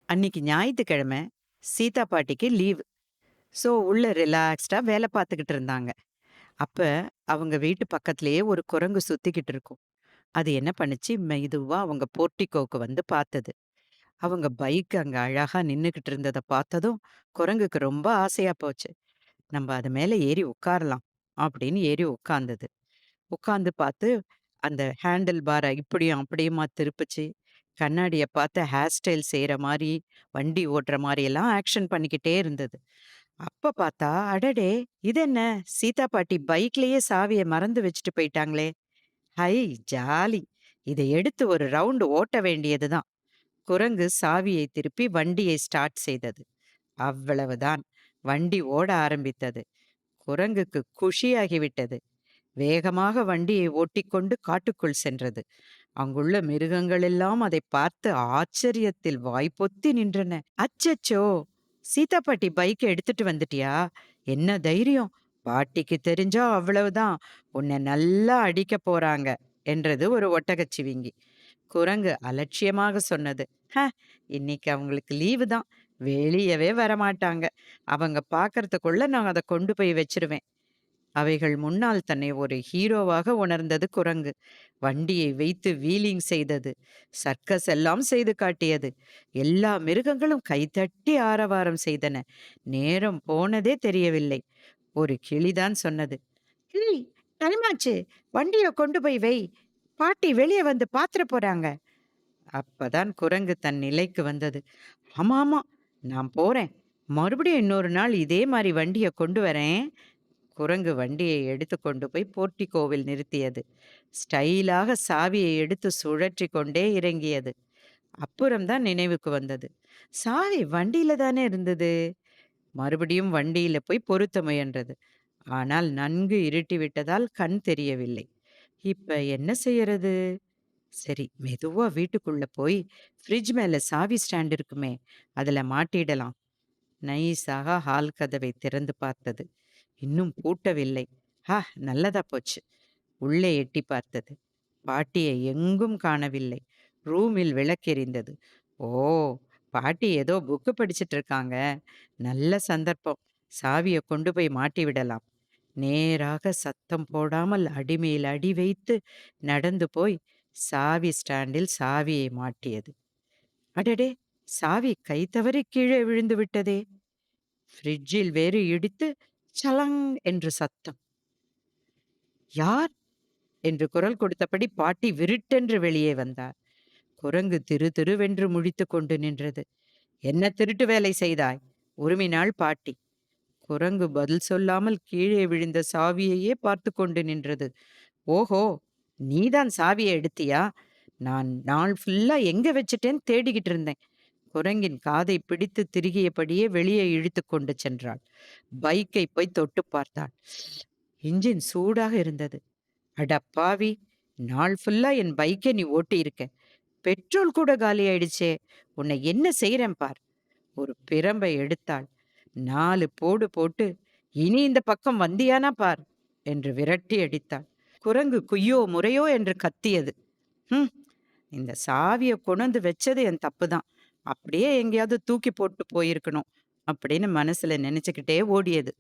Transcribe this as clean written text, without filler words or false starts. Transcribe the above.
அன்னிக்கு ஞாயித்துக்கிழமை சீதா பாட்டிக்கு leave. So உள்ள ரிலாக்ஸ்டா வேலை பார்த்துக்கிட்டு இருந்தாங்க. அப்ப அவங்க வீட்டு பக்கத்திலேயே ஒரு குரங்கு சுத்திக்கிட்டு இருக்கும். அது என்ன பண்ணுச்சு, மெதுவா அவங்க போர்டிகோவுக்கு வந்து பார்த்தது. அவங்க பைக் அங்க அழகா நின்னுகிட்டு இருந்தத பார்த்ததும், குரங்குக்கு ரொம்ப ஆசையா போச்சு. "நம்ப அது மேல ஏறி உட்காரலாம்" அப்படின்னு ஏறி உட்கார்ந்தது. உட்கார்ந்து பார்த்து, அந்த ஹேண்டில் பார இப்படியும் அப்படியுமா திருப்புச்சு. கண்ணாடிய பார்த்து ஹேர் ஸ்டைல் செய்ற மாரி, வண்டி ஓட்டுற மாரியெல்லாம் ஆக்ஷன் பண்ணிக்கிட்டே இருந்தது. அப்ப பார்த்தா, அடடே! இதென்ன சீதா பாட்டி பைக்லயே சாவிய மறந்து வச்சுட்டு போயிட்டாங்களே! ஹை! ஜாலி! இத எடுத்து ஒரு ரவுண்டு ஓட்ட வேண்டியது தான். குரங்கு சாவியை திருப்பி வண்டியை ஸ்டார்ட் செய்தது. அவ்வளவுதான். வண்டி ஓட ஆரம்பித்தது. குரங்குக்கு குஷியாகிவிட்டது. வேகமாக வண்டியை ஓட்டிக்கொண்டு காட்டுக்குள் சென்றது. அங்குள்ள மிருகங்கள் எல்லாம் அதைப் பார்த்து ஆச்சரியத்தில் வாய்ப்பொத்தி நின்றன. அச்சச்சோ! சீதா பாட்டி பைக்க எடுத்துட்டு வந்துட்டியா? என்ன தைரியம்! பாட்டிக்கு தெரிஞ்சா அவ்வளவுதான். உன்னை நல்லா அடிக்கப் போறாங்க என்றது ஒரு ஒட்டகச்சிவிங்கி. குரங்கு அலட்சியமாக சொன்னது. ஹ! இன்னைக்கு அவங்களுக்கு லீவு தான். வெளியவே வரமாட்டாங்க. அவங்க பார்க்கறதுக்குள்ள நான் அத கொண்டு போய் வச்சுருவேன். அவைகள் முன்னால் தன்னை ஒரு ஹீரோவாக உணர்ந்தது குரங்கு. வண்டியை வைத்து வீலிங் செய்தது. சர்க்கஸ் எல்லாம் செய்து காட்டியது. எல்லா மிருகங்களும் கைதட்டி ஆரவாரம் செய்தன. நேரம் போனதே தெரியவில்லை. ஒரு கிளிதான் சொன்னது. "கிளி, டைம் ஆச்சு. வண்டிய கொண்டு போய் வை. பாட்டி வெளிய வந்து பாத்துற போறாங்க." அப்பதான் குரங்கு தன் நிலைக்கு வந்தது. "ஆமா, ஆமா. நான் போறேன். மறுபடியும் இன்னொரு நாள் இதே மாரி வண்டிய கொண்டு வரேன்." குரங்கு வண்டியை எடுத்துக்கொண்டு போய் போர்டிகோவில் நிறுத்தியது. ஸ்டைலாக சாவியை எடுத்து சுழற்றி கொண்டே இறங்கியது. அப்புறம்தான் நினைவுக்கு வந்தது. சாவி வண்டியில தானே இருந்தது. மறுபடியும் வண்டியில போய் பொருத்த முயன்றது. ஆனால் நன்கு இருட்டி விட்டதால் கண் தெரியவில்லை. இப்ப என்ன செய்யறது? சரி, மெதுவா வீட்டுக்குள்ள போய் ஃப்ரிட்ஜ் மேல சாவி ஸ்டாண்ட் இருக்குமே, அதுல மாட்டிடலாம். நைஸாக ஹால் கதவை திறந்து பார்த்தது. இன்னும் பூட்டவில்லை. ஹா! நல்லதா போச்சு. உள்ளே எட்டி பார்த்தது. பாட்டியை எங்கும் காணவில்லை. ரூமில் விளக்கெரிந்தது. ஓ! பாட்டி ஏதோ புக்கு படிச்சிட்டு இருக்காங்க. நல்ல சந்தர்ப்பம். சாவிய கொண்டு போய் மாட்டி விடலாம். நேராக சத்தம் போடாமல் அடிமேல் அடி வைத்து நடந்து போய் சாவி ஸ்டாண்டில் சாவியை மாட்டியது. அடடே! சாவி கை தவறி கீழே விழுந்து விட்டதே! ஃப்ரிட்ஜில் வேறு இடித்து சலங் என்று சத்தம். யார்? என்று குரல் கொடுத்தபடி பாட்டி விருட்டென்று வெளியே வந்தார். குரங்கு திருதிருவென்று முழித்துக் கொண்டு நின்றது. என்ன திருட்டு வேலை செய்தாய்? உறுமினாள் பாட்டி. குரங்கு பதில் சொல்லாமல் கீழே விழுந்த சாவியையே பார்த்து கொண்டு நின்றது. ஓஹோ! நீதான் சாவிய எடுத்தியா? நான் நாள் ஃபுல்லா எங்க வச்சுட்டேன்னு தேடிக்கிட்டு இருந்தேன். குரங்கின் காதை பிடித்து திருகியபடியே வெளியே இழுத்துக் கொண்டு சென்றாள். பைக்கை போய் தொட்டுப் பார்த்தாள். இன்ஜின் சூடாக இருந்தது. அட பாவி! நாள் ஃபுல்லா என் பைக்க நீ ஓட்டியிருக்க. பெட்ரோல் கூட காலியாயிடுச்சே! உன்னை என்ன செய்றேன் பார்! ஒரு பிரம்பை எடுத்தாள். 4 போடு போட்டு, "இனி இந்த பக்கம் வந்தியானா பார்" என்று விரட்டி அடித்தாள். குரங்கு குய்யோ முறையோ என்று கத்தியது. "ஹும்! இந்த சாவிய கொணந்து வச்சது என் தப்பு தான். அப்படியே எங்கேயாவது தூக்கி போட்டு போயிருக்கணும்." அப்படின்னு மனசுல நெனச்சுக்கிட்டே ஓடியது.